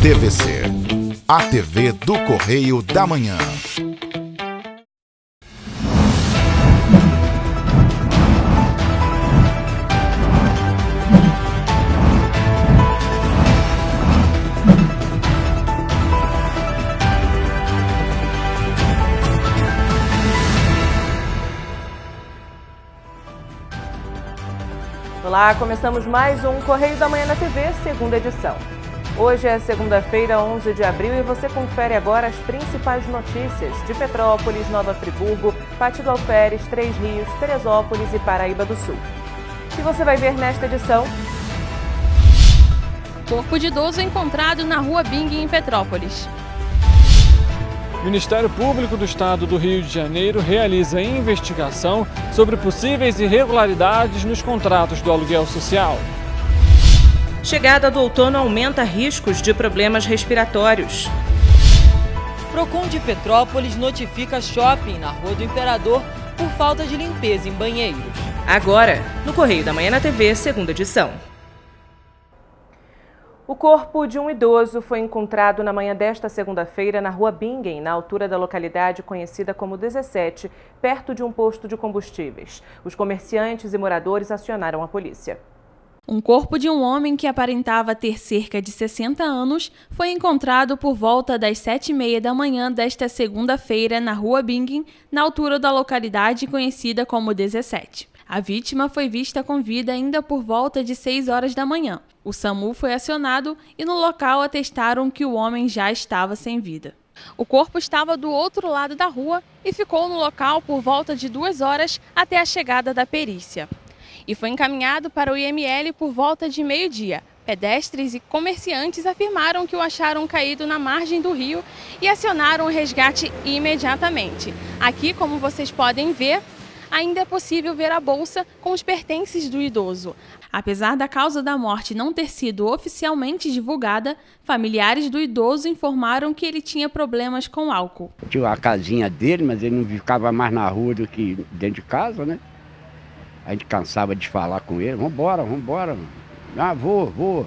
TVC, a TV do Correio da Manhã. Olá, começamos mais um Correio da Manhã na TV, segunda edição. Hoje é segunda-feira, 11 de abril, e você confere agora as principais notícias de Petrópolis, Nova Friburgo, Pátio do Alferes, Três Rios, Teresópolis e Paraíba do Sul. O que você vai ver nesta edição? Corpo de idoso encontrado na Rua Bing, em Petrópolis. Ministério Público do Estado do Rio de Janeiro realiza investigação sobre possíveis irregularidades nos contratos do aluguel social. Chegada do outono aumenta riscos de problemas respiratórios. Procon de Petrópolis notifica shopping na Rua do Imperador por falta de limpeza em banheiros. Agora, no Correio da Manhã na TV, segunda edição. O corpo de um idoso foi encontrado na manhã desta segunda-feira na Rua Bingen, na altura da localidade conhecida como 17, perto de um posto de combustíveis. Os comerciantes e moradores acionaram a polícia. Um corpo de um homem que aparentava ter cerca de 60 anos foi encontrado por volta das 7h30 da manhã desta segunda-feira na Rua Bingen, na altura da localidade conhecida como 17. A vítima foi vista com vida ainda por volta de 6 horas da manhã. O SAMU foi acionado e no local atestaram que o homem já estava sem vida. O corpo estava do outro lado da rua e ficou no local por volta de 2 horas até a chegada da perícia. E foi encaminhado para o IML por volta de meio-dia. Pedestres e comerciantes afirmaram que o acharam caído na margem do rio e acionaram o resgate imediatamente. Aqui, como vocês podem ver, ainda é possível ver a bolsa com os pertences do idoso. Apesar da causa da morte não ter sido oficialmente divulgada, familiares do idoso informaram que ele tinha problemas com álcool. Tinha a casinha dele, mas ele não ficava mais na rua do que dentro de casa, né? A gente cansava de falar com ele, vambora. Ah, vou.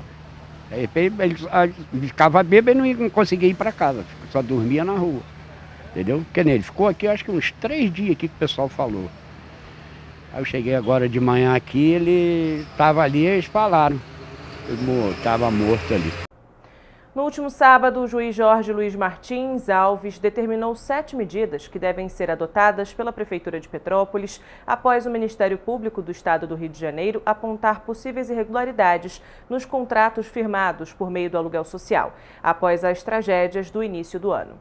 Aí ele ficava bêbado e não conseguia ir para casa, só dormia na rua, entendeu? Porque ele ficou aqui, acho que uns 3 dias aqui que o pessoal falou. Aí eu cheguei agora de manhã aqui, ele estava ali e eles falaram, ele estava morto ali. No último sábado, o juiz Jorge Luiz Martins Alves determinou 7 medidas que devem ser adotadas pela Prefeitura de Petrópolis após o Ministério Público do Estado do Rio de Janeiro apontar possíveis irregularidades nos contratos firmados por meio do aluguel social, após as tragédias do início do ano.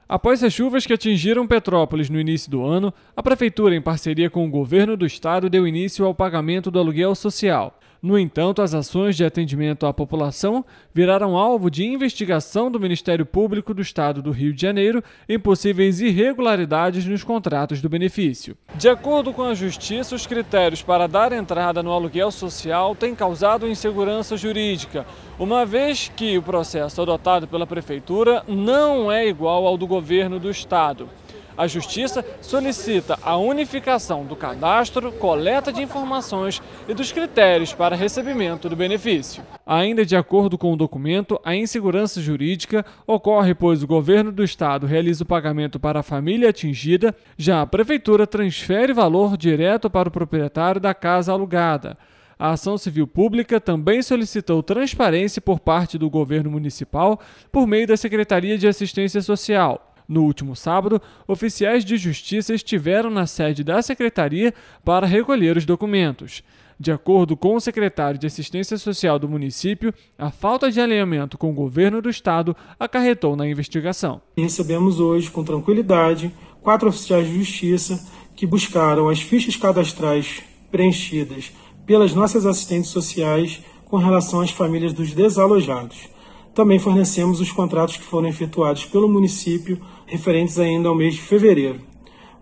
Após as chuvas que atingiram Petrópolis no início do ano, a Prefeitura, em parceria com o Governo do Estado, deu início ao pagamento do aluguel social. No entanto, as ações de atendimento à população viraram alvo de investigação do Ministério Público do Estado do Rio de Janeiro em possíveis irregularidades nos contratos do benefício. De acordo com a Justiça, os critérios para dar entrada no aluguel social têm causado insegurança jurídica, uma vez que o processo adotado pela Prefeitura não é igual ao do Governo do Estado. A Justiça solicita a unificação do cadastro, coleta de informações e dos critérios para recebimento do benefício. Ainda de acordo com o documento, a insegurança jurídica ocorre pois o Governo do Estado realiza o pagamento para a família atingida, já a Prefeitura transfere valor direto para o proprietário da casa alugada. A ação civil pública também solicitou transparência por parte do governo municipal por meio da Secretaria de Assistência Social. No último sábado, oficiais de justiça estiveram na sede da Secretaria para recolher os documentos. De acordo com o secretário de Assistência Social do município, a falta de alinhamento com o governo do estado acarretou na investigação. Recebemos hoje, com tranquilidade, 4 oficiais de justiça que buscaram as fichas cadastrais preenchidas pelas nossas assistentes sociais com relação às famílias dos desalojados. Também fornecemos os contratos que foram efetuados pelo município, referentes ainda ao mês de fevereiro.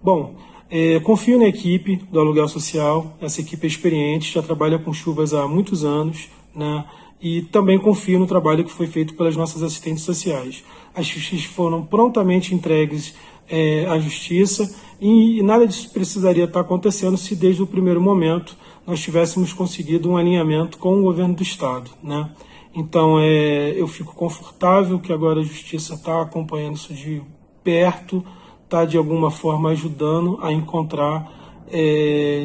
Bom, confio na equipe do aluguel social, essa equipe é experiente, já trabalha com chuvas há muitos anos, né? E também confio no trabalho que foi feito pelas nossas assistentes sociais. As fichas foram prontamente entregues à Justiça e nada disso precisaria estar acontecendo se desde o primeiro momento nós tivéssemos conseguido um alinhamento com o governo do Estado, né? Então eu fico confortável que agora a Justiça está acompanhando isso de perto, está de alguma forma ajudando a encontrar,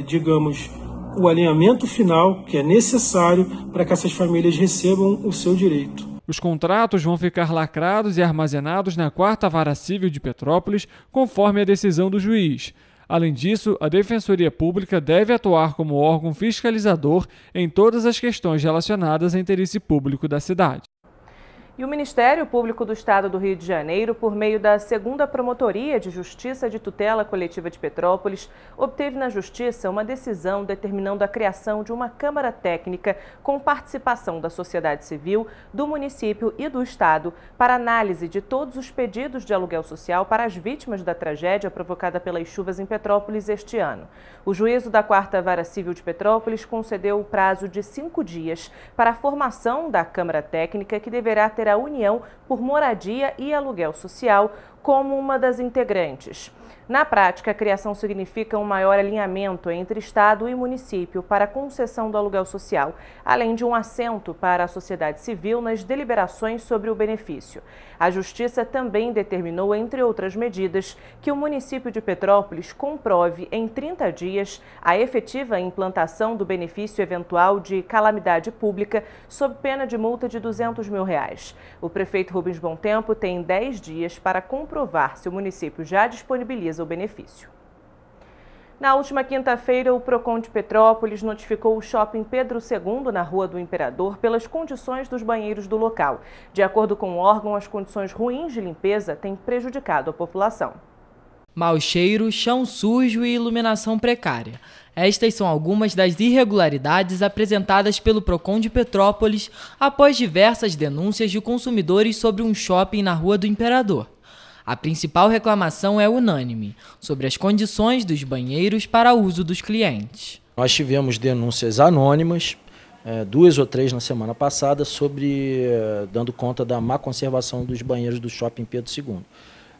digamos, o alinhamento final que é necessário para que essas famílias recebam o seu direito. Os contratos vão ficar lacrados e armazenados na 4ª Vara Civil de Petrópolis, conforme a decisão do juiz. Além disso, a Defensoria Pública deve atuar como órgão fiscalizador em todas as questões relacionadas ao interesse público da cidade. E o Ministério Público do Estado do Rio de Janeiro, por meio da 2ª Promotoria de Justiça de Tutela Coletiva de Petrópolis, obteve na Justiça uma decisão determinando a criação de uma Câmara Técnica com participação da sociedade civil, do município e do Estado para análise de todos os pedidos de aluguel social para as vítimas da tragédia provocada pelas chuvas em Petrópolis este ano. O juízo da 4ª Vara Civil de Petrópolis concedeu o prazo de 5 dias para a formação da Câmara Técnica, que deverá ter a União por Moradia e Aluguel Social como uma das integrantes. Na prática, a criação significa um maior alinhamento entre Estado e município para a concessão do aluguel social, além de um assento para a sociedade civil nas deliberações sobre o benefício. A Justiça também determinou, entre outras medidas, que o município de Petrópolis comprove em 30 dias a efetiva implantação do benefício eventual de calamidade pública sob pena de multa de R$200 mil. O prefeito Rubens Bontempo tem 10 dias para comprovar se o município já disponibiliza o benefício. Na última quinta-feira, o PROCON de Petrópolis notificou o Shopping Pedro II, na Rua do Imperador, pelas condições dos banheiros do local. De acordo com o órgão, as condições ruins de limpeza têm prejudicado a população. Mau cheiro, chão sujo e iluminação precária. Estas são algumas das irregularidades apresentadas pelo PROCON de Petrópolis após diversas denúncias de consumidores sobre um shopping na Rua do Imperador. A principal reclamação é unânime, sobre as condições dos banheiros para uso dos clientes. Nós tivemos denúncias anônimas, 2 ou 3 na semana passada, dando conta da má conservação dos banheiros do Shopping Pedro II.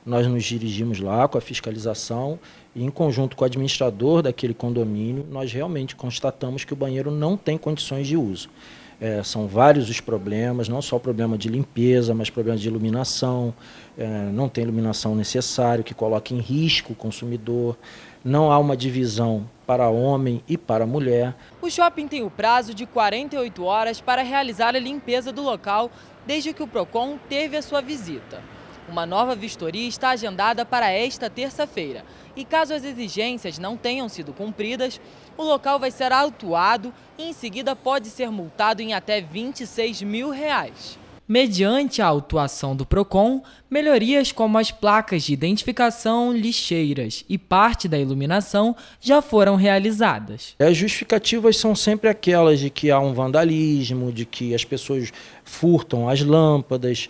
Nós nos dirigimos lá com a fiscalização e, em conjunto com o administrador daquele condomínio, nós realmente constatamos que o banheiro não tem condições de uso. São vários os problemas, não só o problema de limpeza, mas problemas de iluminação, não tem iluminação necessária, que coloca em risco o consumidor, não há uma divisão para homem e para mulher. O shopping tem o prazo de 48 horas para realizar a limpeza do local desde que o PROCON teve a sua visita. Uma nova vistoria está agendada para esta terça-feira e, caso as exigências não tenham sido cumpridas, o local vai ser autuado e em seguida pode ser multado em até R$26 mil. Mediante a autuação do PROCON, melhorias como as placas de identificação, lixeiras e parte da iluminação já foram realizadas. As justificativas são sempre aquelas de que há um vandalismo, de que as pessoas furtam as lâmpadas,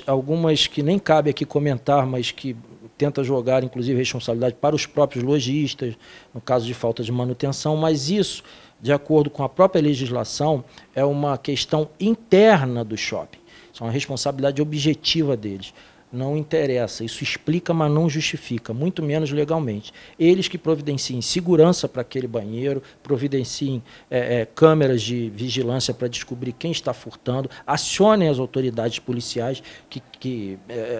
algumas que nem cabe aqui comentar, mas que tenta jogar, inclusive, responsabilidade para os próprios lojistas, no caso de falta de manutenção, mas isso, de acordo com a própria legislação, é uma questão interna do shopping. Isso é uma responsabilidade objetiva deles. Não interessa, isso explica, mas não justifica, muito menos legalmente. Eles que providenciem segurança para aquele banheiro, providenciem câmeras de vigilância para descobrir quem está furtando, acionem as autoridades policiais, que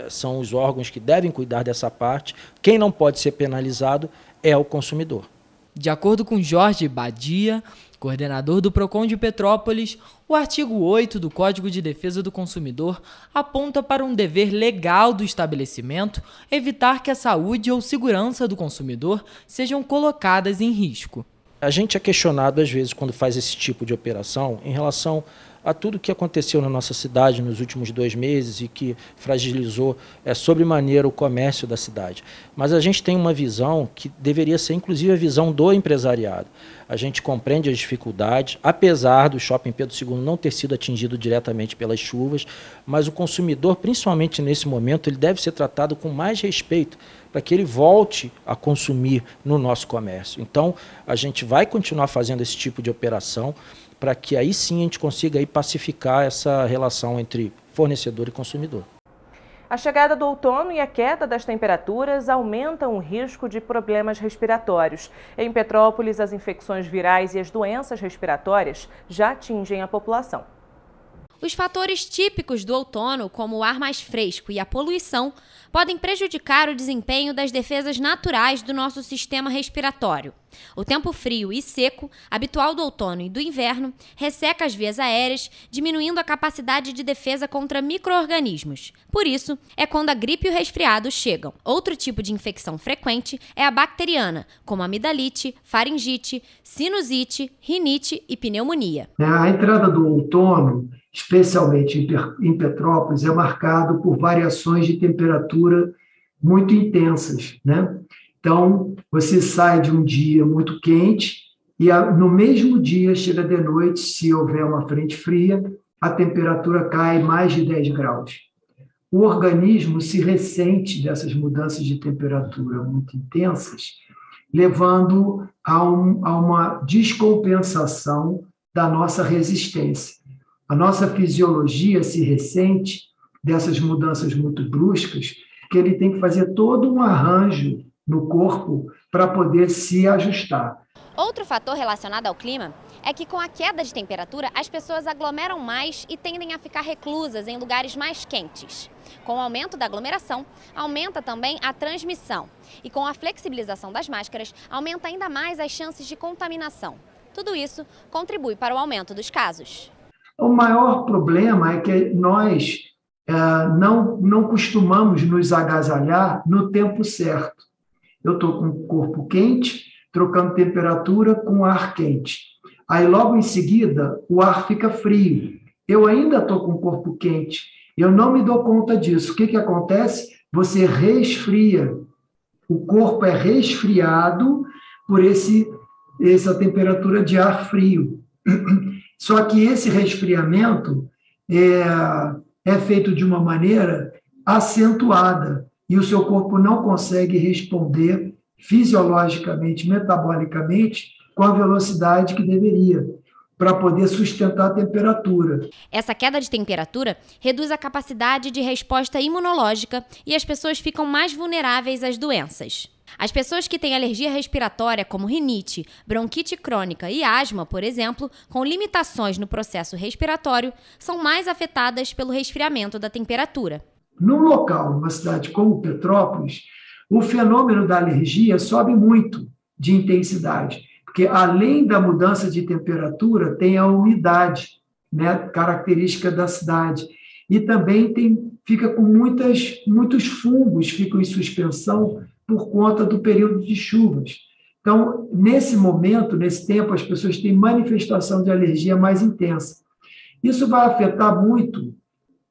são os órgãos que devem cuidar dessa parte. Quem não pode ser penalizado é o consumidor. De acordo com Jorge Badia, coordenador do PROCON de Petrópolis, o artigo 8 do Código de Defesa do Consumidor aponta para um dever legal do estabelecimento evitar que a saúde ou segurança do consumidor sejam colocadas em risco. A gente é questionado, às vezes, quando faz esse tipo de operação, em relação a tudo que aconteceu na nossa cidade nos últimos 2 meses e que fragilizou sobremaneira o comércio da cidade. Mas a gente tem uma visão que deveria ser, inclusive, a visão do empresariado. A gente compreende as dificuldades, apesar do Shopping Pedro II não ter sido atingido diretamente pelas chuvas, mas o consumidor, principalmente nesse momento, ele deve ser tratado com mais respeito para que ele volte a consumir no nosso comércio. Então, a gente vai continuar fazendo esse tipo de operação para que aí sim a gente consiga aí pacificar essa relação entre fornecedor e consumidor. A chegada do outono e a queda das temperaturas aumentam o risco de problemas respiratórios. Em Petrópolis, as infecções virais e as doenças respiratórias já atingem a população. Os fatores típicos do outono, como o ar mais fresco e a poluição, podem prejudicar o desempenho das defesas naturais do nosso sistema respiratório. O tempo frio e seco, habitual do outono e do inverno, resseca as vias aéreas, diminuindo a capacidade de defesa contra micro-organismos. Por isso, é quando a gripe e o resfriado chegam. Outro tipo de infecção frequente é a bacteriana, como amidalite, faringite, sinusite, rinite e pneumonia. A entrada do outono, especialmente em Petrópolis, é marcado por variações de temperatura muito intensas, né? Então, você sai de um dia muito quente e no mesmo dia, chega de noite, se houver uma frente fria, a temperatura cai mais de 10 graus. O organismo se ressente dessas mudanças de temperatura muito intensas, levando a uma descompensação da nossa resistência. A nossa fisiologia se ressente dessas mudanças muito bruscas, que ele tem que fazer todo um arranjo no corpo para poder se ajustar. Outro fator relacionado ao clima é que com a queda de temperatura as pessoas aglomeram mais e tendem a ficar reclusas em lugares mais quentes. Com o aumento da aglomeração, aumenta também a transmissão e com a flexibilização das máscaras, aumenta ainda mais as chances de contaminação. Tudo isso contribui para o aumento dos casos. O maior problema é que nós não costumamos nos agasalhar no tempo certo. Eu estou com o corpo quente, trocando temperatura com ar quente. Aí, logo em seguida, o ar fica frio. Eu ainda estou com o corpo quente. Eu não me dou conta disso. O que acontece? Você resfria. O corpo é resfriado por essa temperatura de ar frio. Só que esse resfriamento é feito de uma maneira acentuada e o seu corpo não consegue responder fisiologicamente, metabolicamente, com a velocidade que deveria, para poder sustentar a temperatura. Essa queda de temperatura reduz a capacidade de resposta imunológica e as pessoas ficam mais vulneráveis às doenças. As pessoas que têm alergia respiratória, como rinite, bronquite crônica e asma, por exemplo, com limitações no processo respiratório, são mais afetadas pelo resfriamento da temperatura. Num local, numa cidade como Petrópolis, o fenômeno da alergia sobe muito de intensidade, porque além da mudança de temperatura, tem a umidade, né, característica da cidade, e também fica com muitos fungos, ficam em suspensão por conta do período de chuvas. Então, nesse momento, nesse tempo, as pessoas têm manifestação de alergia mais intensa. Isso vai afetar muito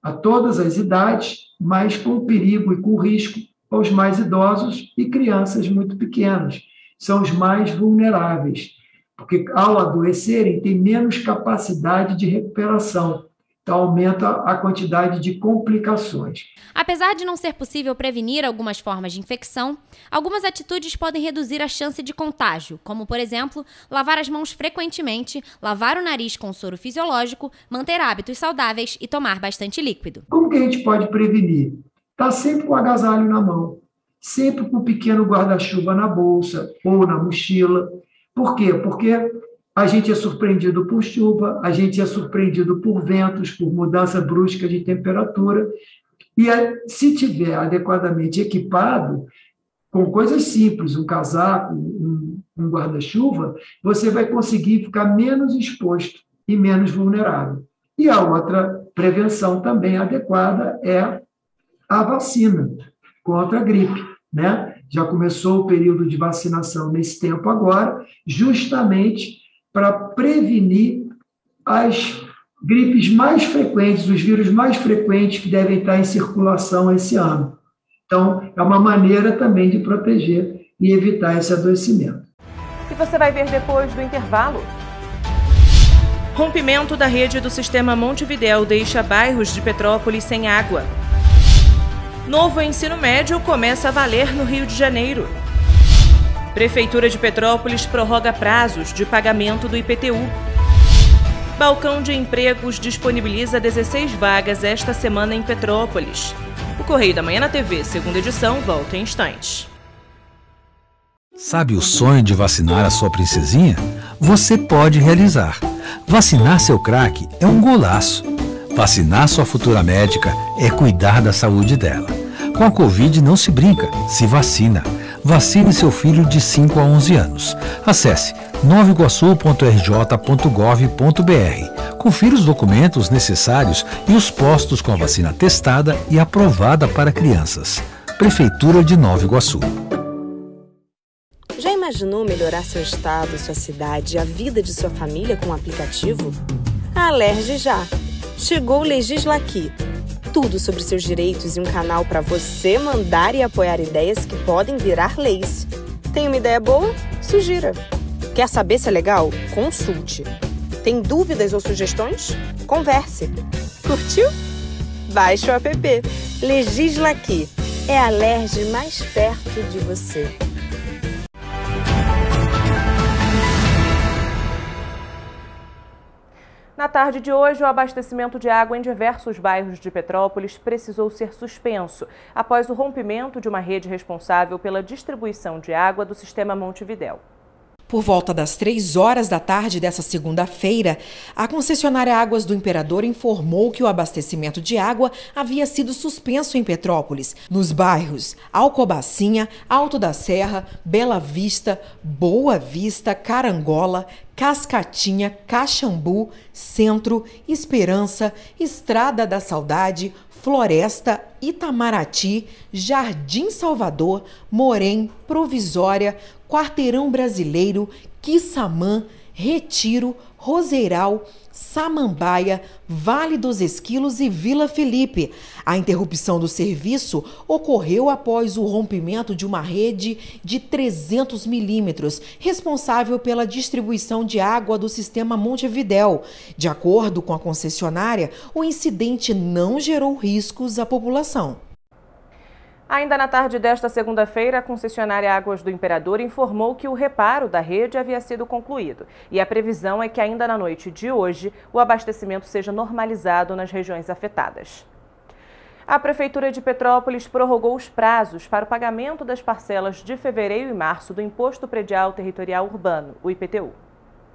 a todas as idades, mas com perigo e com risco aos mais idosos e crianças muito pequenas. São os mais vulneráveis, porque ao adoecerem, têm menos capacidade de recuperação. Então, aumenta a quantidade de complicações. Apesar de não ser possível prevenir algumas formas de infecção, algumas atitudes podem reduzir a chance de contágio, como, por exemplo, lavar as mãos frequentemente, lavar o nariz com soro fisiológico, manter hábitos saudáveis e tomar bastante líquido. Como que a gente pode prevenir? Está sempre com o agasalho na mão, sempre com um pequeno guarda-chuva na bolsa ou na mochila. Por quê? Porque a gente é surpreendido por chuva, a gente é surpreendido por ventos, por mudança brusca de temperatura. E se tiver adequadamente equipado, com coisas simples, um casaco, um guarda-chuva, você vai conseguir ficar menos exposto e menos vulnerável. E a outra prevenção também adequada é a vacina contra a gripe, né? Já começou o período de vacinação nesse tempo agora, justamente para prevenir as gripes mais frequentes, os vírus mais frequentes que devem estar em circulação esse ano. Então, é uma maneira também de proteger e evitar esse adoecimento. E você vai ver depois do intervalo. Rompimento da rede do sistema Montevidéu deixa bairros de Petrópolis sem água. Novo ensino médio começa a valer no Rio de Janeiro. Prefeitura de Petrópolis prorroga prazos de pagamento do IPTU. Balcão de Empregos disponibiliza 16 vagas esta semana em Petrópolis. O Correio da Manhã na TV, segunda edição, volta em instantes. Sabe o sonho de vacinar a sua princesinha? Você pode realizar. Vacinar seu craque é um golaço. Vacinar sua futura médica é cuidar da saúde dela. Com a Covid não se brinca, se vacina. Vacine seu filho de 5 a 11 anos. Acesse novaiguaçu.rj.gov.br. Confira os documentos necessários e os postos com a vacina testada e aprovada para crianças. Prefeitura de Nova Iguaçu. Já imaginou melhorar seu estado, sua cidade e a vida de sua família com um aplicativo? A Alerj já! Chegou o Legisla Aqui. Tudo sobre seus direitos e um canal para você mandar e apoiar ideias que podem virar leis. Tem uma ideia boa? Sugira. Quer saber se é legal? Consulte. Tem dúvidas ou sugestões? Converse. Curtiu? Baixe o app. Legisla Aqui. É a Alerj mais perto de você. Na tarde de hoje, o abastecimento de água em diversos bairros de Petrópolis precisou ser suspenso após o rompimento de uma rede responsável pela distribuição de água do sistema Montevidéu. Por volta das 3 horas da tarde dessa segunda-feira, a concessionária Águas do Imperador informou que o abastecimento de água havia sido suspenso em Petrópolis, nos bairros Alcobacinha, Alto da Serra, Bela Vista, Boa Vista, Carangola, Cascatinha, Caxambu, Centro, Esperança, Estrada da Saudade, Floresta, Itamaraty, Jardim Salvador, Morém, Provisória, Quarteirão Brasileiro, Quissamã, Retiro, Roseiral, Samambaia, Vale dos Esquilos e Vila Felipe. A interrupção do serviço ocorreu após o rompimento de uma rede de 300 milímetros, responsável pela distribuição de água do sistema Montevidéu. De acordo com a concessionária, o incidente não gerou riscos à população. Ainda na tarde desta segunda-feira, a concessionária Águas do Imperador informou que o reparo da rede havia sido concluído. E a previsão é que ainda na noite de hoje, o abastecimento seja normalizado nas regiões afetadas. A Prefeitura de Petrópolis prorrogou os prazos para o pagamento das parcelas de fevereiro e março do Imposto Predial Territorial Urbano, o IPTU.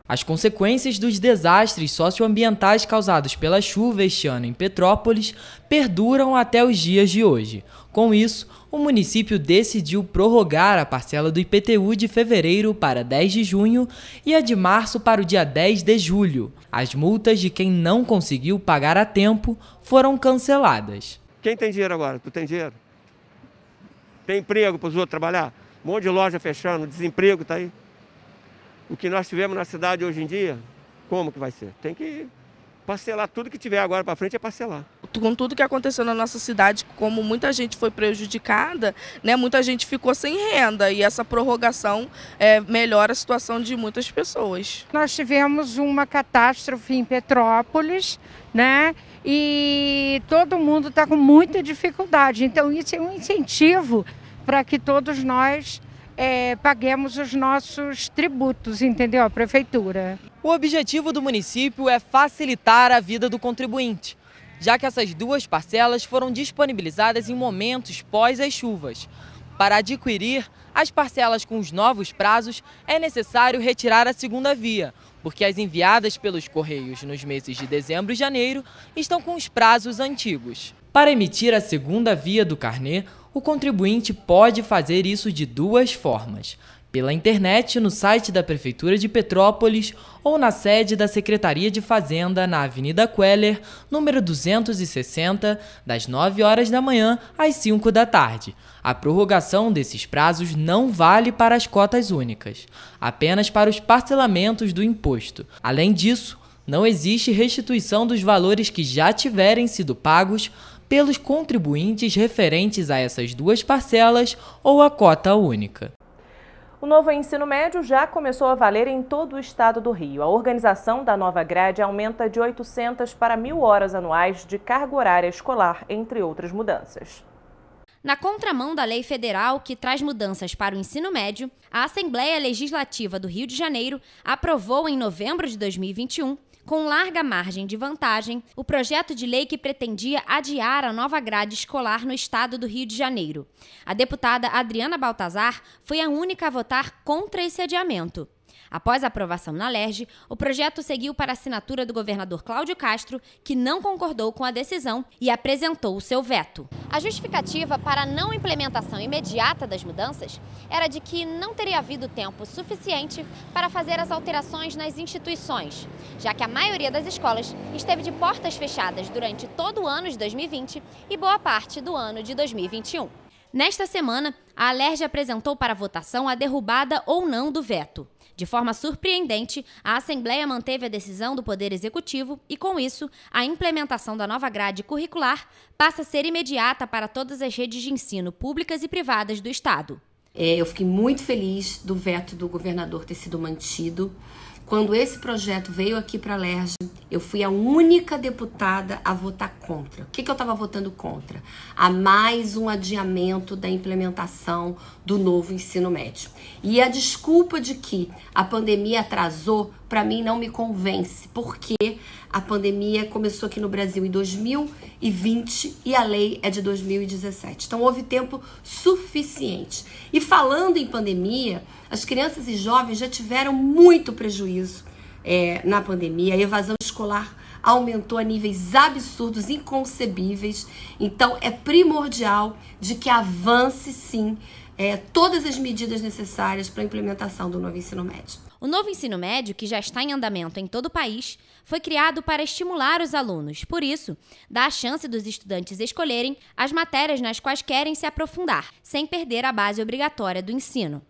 As consequências dos desastres socioambientais causados pela chuva este ano em Petrópolis perduram até os dias de hoje. Com isso, o município decidiu prorrogar a parcela do IPTU de fevereiro para 10 de junho e a de março para o dia 10 de julho. As multas de quem não conseguiu pagar a tempo foram canceladas. Quem tem dinheiro agora? Tu tem dinheiro? Tem emprego para os outros trabalhar? Um monte de loja fechando, desemprego está aí. O que nós tivemos na cidade hoje em dia, como que vai ser? Tem que parcelar tudo que tiver agora para frente, é parcelar. Com tudo que aconteceu na nossa cidade, como muita gente foi prejudicada, né, muita gente ficou sem renda e essa prorrogação melhora a situação de muitas pessoas. Nós tivemos uma catástrofe em Petrópolis, né, e todo mundo está com muita dificuldade. Então isso é um incentivo para que todos nós paguemos os nossos tributos, entendeu? A prefeitura. O objetivo do município é facilitar a vida do contribuinte, já que essas duas parcelas foram disponibilizadas em momentos pós as chuvas. Para adquirir as parcelas com os novos prazos, é necessário retirar a segunda via, porque as enviadas pelos Correios nos meses de dezembro e janeiro estão com os prazos antigos. Para emitir a segunda via do carnê, o contribuinte pode fazer isso de duas formas: pela internet no site da Prefeitura de Petrópolis ou na sede da Secretaria de Fazenda na Avenida Queller, número 260, das 9 horas da manhã às 5 da tarde. A prorrogação desses prazos não vale para as cotas únicas, apenas para os parcelamentos do imposto. Além disso, não existe restituição dos valores que já tiverem sido pagos pelos contribuintes referentes a essas duas parcelas ou a cota única. O novo ensino médio já começou a valer em todo o estado do Rio. A organização da nova grade aumenta de 800 para 1.000 horas anuais de carga horária escolar, entre outras mudanças. Na contramão da lei federal que traz mudanças para o ensino médio, a Assembleia Legislativa do Rio de Janeiro aprovou em novembro de 2021, com larga margem de vantagem, o projeto de lei que pretendia adiar a nova grade escolar no estado do Rio de Janeiro. A deputada Adriana Baltazar foi a única a votar contra esse adiamento. Após a aprovação na LERJ, o projeto seguiu para a assinatura do governador Cláudio Castro, que não concordou com a decisão e apresentou o seu veto. A justificativa para a não implementação imediata das mudanças era de que não teria havido tempo suficiente para fazer as alterações nas instituições, já que a maioria das escolas esteve de portas fechadas durante todo o ano de 2020 e boa parte do ano de 2021. Nesta semana, a LERJ apresentou para votação a derrubada ou não do veto. De forma surpreendente, a Assembleia manteve a decisão do Poder Executivo e, com isso, a implementação da nova grade curricular passa a ser imediata para todas as redes de ensino públicas e privadas do Estado. Eu fiquei muito feliz do veto do governador ter sido mantido. Quando esse projeto veio aqui para a LERJ, eu fui a única deputada a votar contra. O que eu estava votando contra? A mais um adiamento da implementação do novo ensino médio. E a desculpa de que a pandemia atrasou, para mim não me convence, porque a pandemia começou aqui no Brasil em 2020 e a lei é de 2017. Então houve tempo suficiente. E falando em pandemia, as crianças e jovens já tiveram muito prejuízo na pandemia. A evasão escolar aumentou a níveis absurdos, inconcebíveis. Então é primordial de que avance sim todas as medidas necessárias para a implementação do novo ensino médio. O novo ensino médio, que já está em andamento em todo o país, foi criado para estimular os alunos. Por isso, dá a chance dos estudantes escolherem as matérias nas quais querem se aprofundar, sem perder a base obrigatória do ensino.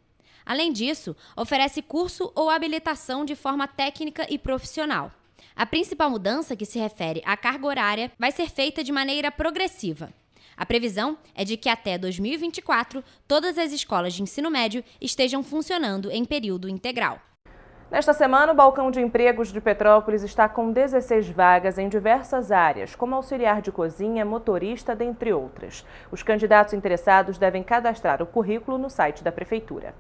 Além disso, oferece curso ou habilitação de forma técnica e profissional. A principal mudança, que se refere à carga horária, vai ser feita de maneira progressiva. A previsão é de que até 2024, todas as escolas de ensino médio estejam funcionando em período integral. Nesta semana, o Balcão de Empregos de Petrópolis está com 16 vagas em diversas áreas, como auxiliar de cozinha, motorista, dentre outras. Os candidatos interessados devem cadastrar o currículo no site da Prefeitura.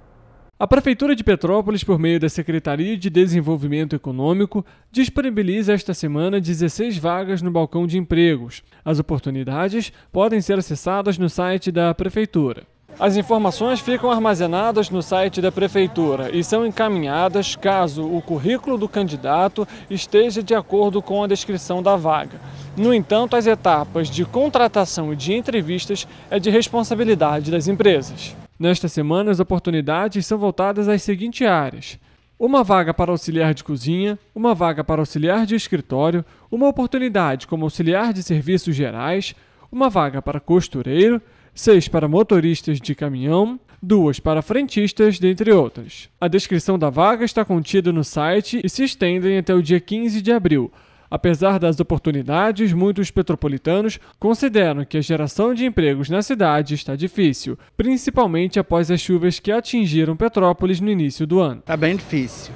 A Prefeitura de Petrópolis, por meio da Secretaria de Desenvolvimento Econômico, disponibiliza esta semana 16 vagas no Balcão de Empregos. As oportunidades podem ser acessadas no site da Prefeitura. As informações ficam armazenadas no site da Prefeitura e são encaminhadas caso o currículo do candidato esteja de acordo com a descrição da vaga. No entanto, as etapas de contratação e de entrevistas é de responsabilidade das empresas. Nesta semana, as oportunidades são voltadas às seguintes áreas: uma vaga para auxiliar de cozinha, uma vaga para auxiliar de escritório, uma oportunidade como auxiliar de serviços gerais, uma vaga para costureiro, 6 para motoristas de caminhão, 2 para frentistas, dentre outras. A descrição da vaga está contida no site e se estendem até o dia 15 de abril. Apesar das oportunidades, muitos petropolitanos consideram que a geração de empregos na cidade está difícil, principalmente após as chuvas que atingiram Petrópolis no início do ano. Está bem difícil,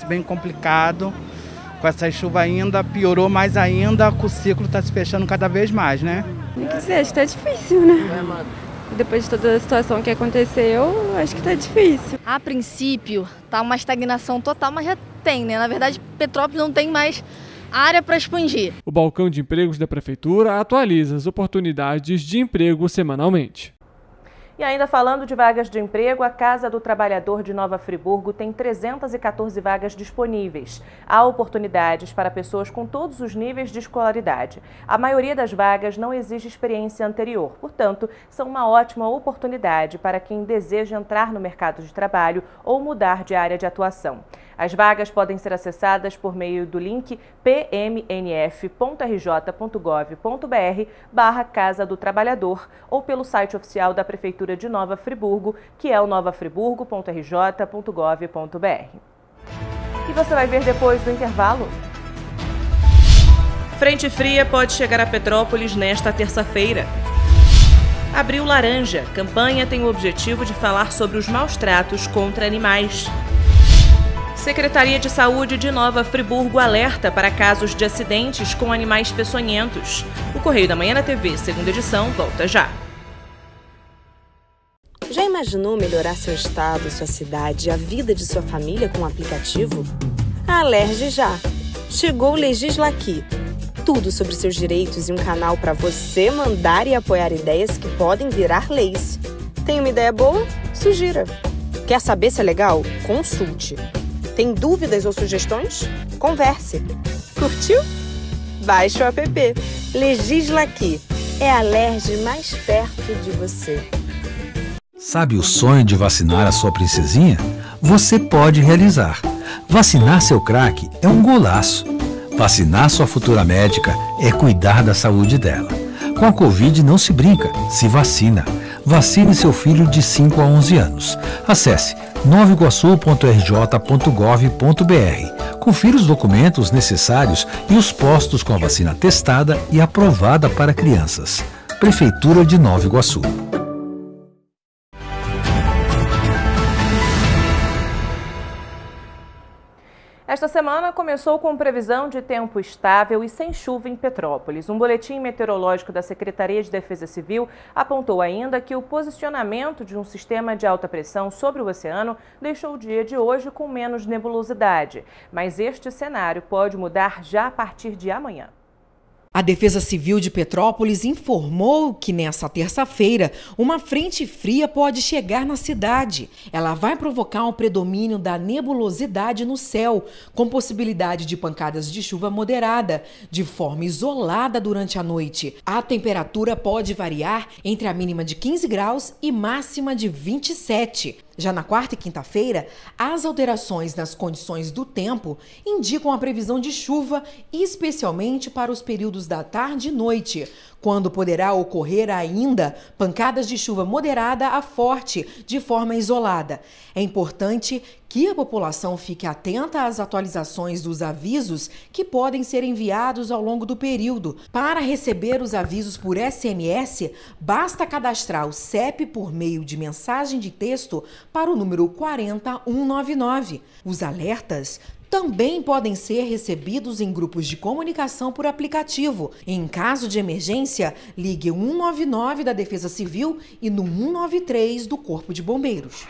bem complicado. Com essa chuva ainda, piorou mais ainda, o ciclo está se fechando cada vez mais, né? Quer dizer, acho que está difícil, né? Depois de toda a situação que aconteceu, acho que está difícil. A princípio, tá uma estagnação total, mas já tem, né? Na verdade, Petrópolis não tem mais área para expandir. O Balcão de Empregos da Prefeitura atualiza as oportunidades de emprego semanalmente. E ainda falando de vagas de emprego, a Casa do Trabalhador de Nova Friburgo tem 314 vagas disponíveis. Há oportunidades para pessoas com todos os níveis de escolaridade. A maioria das vagas não exige experiência anterior, portanto, são uma ótima oportunidade para quem deseja entrar no mercado de trabalho ou mudar de área de atuação. As vagas podem ser acessadas por meio do link pmnf.rj.gov.br/Casa do Trabalhador ou pelo site oficial da Prefeitura de Nova Friburgo, que é o novafriburgo.rj.gov.br. E você vai ver depois do intervalo. Frente fria pode chegar a Petrópolis nesta terça-feira. Abril Laranja. Campanha tem o objetivo de falar sobre os maus tratos contra animais. Secretaria de Saúde de Nova Friburgo alerta para casos de acidentes com animais peçonhentos. O Correio da Manhã na TV, segunda edição, volta já. Já imaginou melhorar seu estado, sua cidade e a vida de sua família com um aplicativo? A Alerj já! Chegou o Legislaqui. Tudo sobre seus direitos e um canal para você mandar e apoiar ideias que podem virar leis. Tem uma ideia boa? Sugira. Quer saber se é legal? Consulte. Tem dúvidas ou sugestões? Converse. Curtiu? Baixe o app. Legislaqui. É a Alerj mais perto de você. Sabe o sonho de vacinar a sua princesinha? Você pode realizar. Vacinar seu craque é um golaço. Vacinar sua futura médica é cuidar da saúde dela. Com a Covid não se brinca, se vacina. Vacine seu filho de 5 a 11 anos. Acesse novaiguaçu.rj.gov.br. Confira os documentos necessários e os postos com a vacina testada e aprovada para crianças. Prefeitura de Nova Iguaçu. Esta semana começou com previsão de tempo estável e sem chuva em Petrópolis. Um boletim meteorológico da Secretaria de Defesa Civil apontou ainda que o posicionamento de um sistema de alta pressão sobre o oceano deixou o dia de hoje com menos nebulosidade. Mas este cenário pode mudar já a partir de amanhã. A Defesa Civil de Petrópolis informou que nesta terça-feira uma frente fria pode chegar na cidade. Ela vai provocar um predomínio da nebulosidade no céu, com possibilidade de pancadas de chuva moderada, de forma isolada durante a noite. A temperatura pode variar entre a mínima de 15 graus e máxima de 27. Já na quarta e quinta-feira, as alterações nas condições do tempo indicam a previsão de chuva, especialmente para os períodos da tarde e noite, quando poderá ocorrer ainda pancadas de chuva moderada a forte, de forma isolada. É importante que a população fique atenta às atualizações dos avisos que podem ser enviados ao longo do período. Para receber os avisos por SMS, basta cadastrar o CEP por meio de mensagem de texto para o número 40199. Os alertas também podem ser recebidos em grupos de comunicação por aplicativo. Em caso de emergência, ligue 199 da Defesa Civil e no 193 do Corpo de Bombeiros.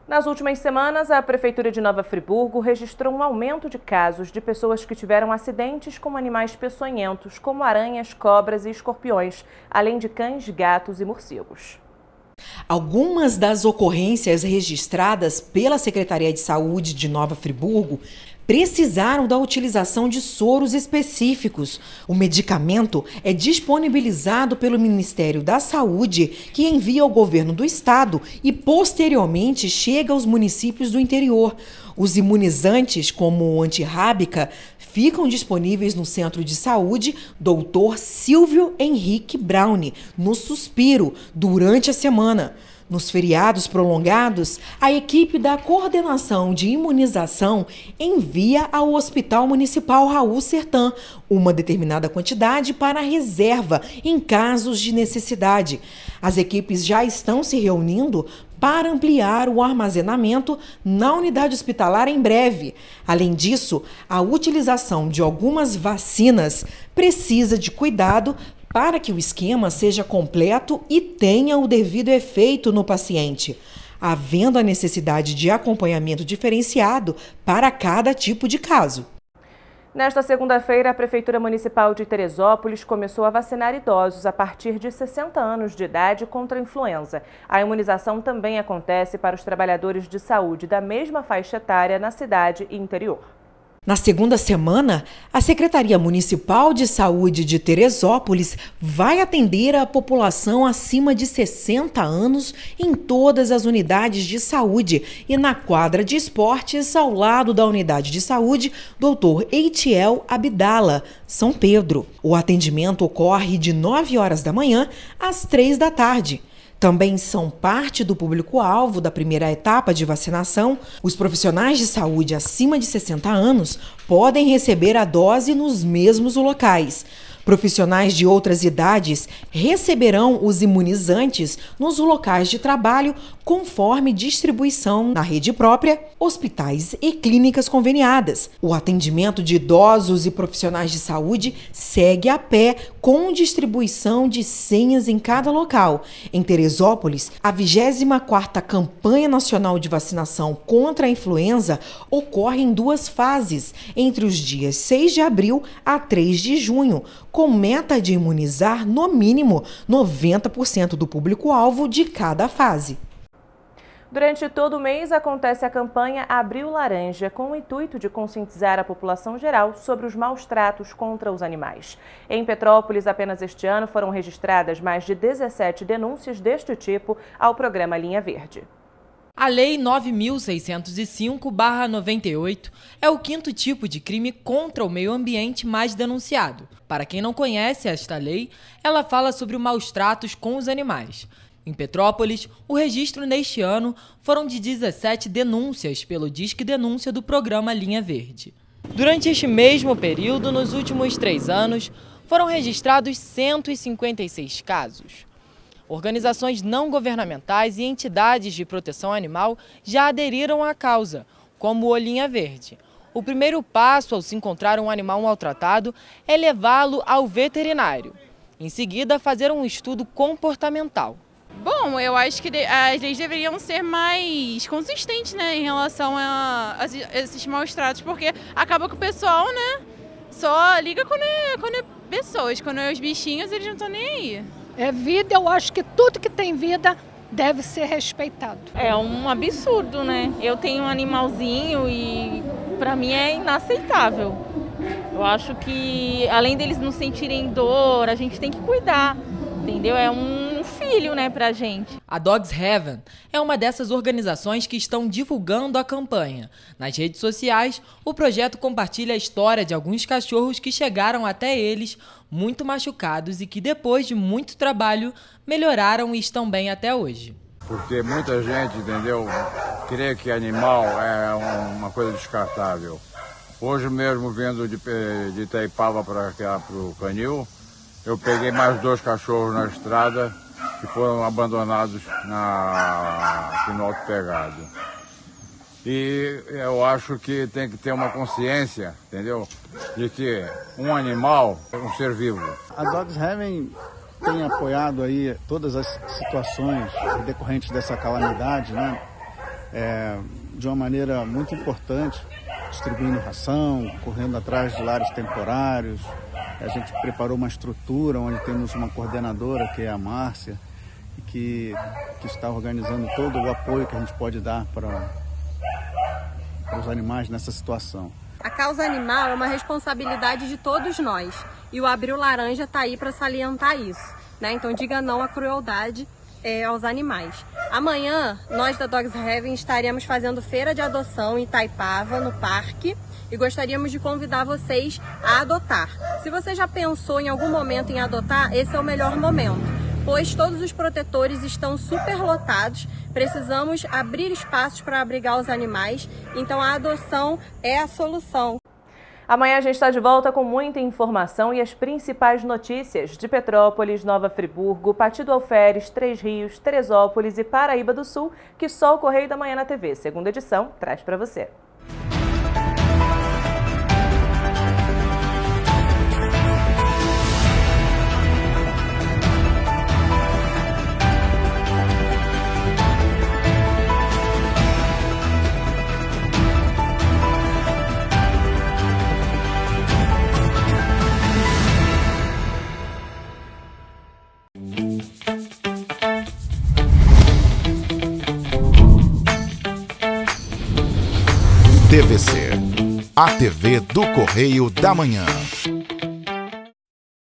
Nas últimas semanas, a Prefeitura de Nova Friburgo registrou um aumento de casos de pessoas que tiveram acidentes com animais peçonhentos, como aranhas, cobras e escorpiões, além de cães, gatos e morcegos. Algumas das ocorrências registradas pela Secretaria de Saúde de Nova Friburgo precisaram da utilização de soros específicos. O medicamento é disponibilizado pelo Ministério da Saúde, que envia ao governo do estado e posteriormente chega aos municípios do interior. Os imunizantes, como o antirrábica, ficam disponíveis no Centro de Saúde Dr. Silvio Henrique Browne, no Suspiro, durante a semana. Nos feriados prolongados, a equipe da Coordenação de Imunização envia ao Hospital Municipal Raul Sertã uma determinada quantidade para reserva em casos de necessidade. As equipes já estão se reunindo para ampliar o armazenamento na unidade hospitalar em breve. Além disso, a utilização de algumas vacinas precisa de cuidado para que o esquema seja completo e tenha o devido efeito no paciente, havendo a necessidade de acompanhamento diferenciado para cada tipo de caso. Nesta segunda-feira, a Prefeitura Municipal de Teresópolis começou a vacinar idosos a partir de 60 anos de idade contra a influenza. A imunização também acontece para os trabalhadores de saúde da mesma faixa etária na cidade e interior. Na segunda semana, a Secretaria Municipal de Saúde de Teresópolis vai atender a população acima de 60 anos em todas as unidades de saúde e na quadra de esportes ao lado da unidade de saúde Dr. Eitiel Abdala, São Pedro. O atendimento ocorre de 9 horas da manhã às 3 da tarde. Também são parte do público-alvo da primeira etapa de vacinação. Os profissionais de saúde acima de 60 anos podem receber a dose nos mesmos locais. Profissionais de outras idades receberão os imunizantes nos locais de trabalho conforme distribuição na rede própria, hospitais e clínicas conveniadas. O atendimento de idosos e profissionais de saúde segue a pé com distribuição de senhas em cada local. Em Teresópolis, a 24ª campanha nacional de vacinação contra a influenza ocorre em 2 fases, entre os dias 6 de abril a 3 de junho, com meta de imunizar no mínimo 90% do público-alvo de cada fase. Durante todo o mês acontece a campanha Abril Laranja, com o intuito de conscientizar a população geral sobre os maus tratos contra os animais. Em Petrópolis, apenas este ano foram registradas mais de 17 denúncias deste tipo ao programa Linha Verde. A Lei 9.605/98 é o 5º tipo de crime contra o meio ambiente mais denunciado. Para quem não conhece esta lei, ela fala sobre os maus tratos com os animais. Em Petrópolis, o registro neste ano foram de 17 denúncias pelo Disque Denúncia do programa Linha Verde. Durante este mesmo período, nos últimos 3 anos, foram registrados 156 casos. Organizações não governamentais e entidades de proteção animal já aderiram à causa, como o Linha Verde. O primeiro passo ao se encontrar um animal maltratado é levá-lo ao veterinário. Em seguida, fazer um estudo comportamental. Bom, eu acho que as leis deveriam ser mais consistentes, né, em relação a esses maus tratos, porque acaba que o pessoal, né, só liga quando é pessoas, quando é os bichinhos, eles não estão nem aí. É vida, eu acho que tudo que tem vida deve ser respeitado. É um absurdo, né? Eu tenho um animalzinho e para mim é inaceitável. Eu acho que além deles não sentirem dor, a gente tem que cuidar, entendeu? É um filho, né, pra gente. A Dogs Heaven é uma dessas organizações que estão divulgando a campanha. Nas redes sociais, o projeto compartilha a história de alguns cachorros que chegaram até eles muito machucados e que depois de muito trabalho melhoraram e estão bem até hoje. Porque muita gente, entendeu, crê que animal é uma coisa descartável. Hoje mesmo, vindo de Itaipava para o Canil, eu peguei mais 2 cachorros na estrada que foram abandonados aqui no Alto Pegado. E eu acho que tem que ter uma consciência, entendeu? De que um animal é um ser vivo. A Dogs Heaven tem apoiado aí todas as situações decorrentes dessa calamidade, né? De uma maneira muito importante, distribuindo ração, correndo atrás de lares temporários. A gente preparou uma estrutura onde temos uma coordenadora, que é a Márcia, que está organizando todo o apoio que a gente pode dar para os animais nessa situação. A causa animal é uma responsabilidade de todos nós e o Abril Laranja está aí para salientar isso, né? Então diga não à crueldade aos animais. Amanhã nós da Dogs Heaven estaremos fazendo feira de adoção em Itaipava, no parque, e gostaríamos de convidar vocês a adotar. Se você já pensou em algum momento em adotar, esse é o melhor momento, pois todos os protetores estão superlotados, precisamos abrir espaços para abrigar os animais, então a adoção é a solução. Amanhã a gente está de volta com muita informação e as principais notícias de Petrópolis, Nova Friburgo, Pati do Alferes, Três Rios, Teresópolis e Paraíba do Sul, que só o Correio da Manhã na TV, segunda edição, traz para você. TVC, a TV do Correio da Manhã.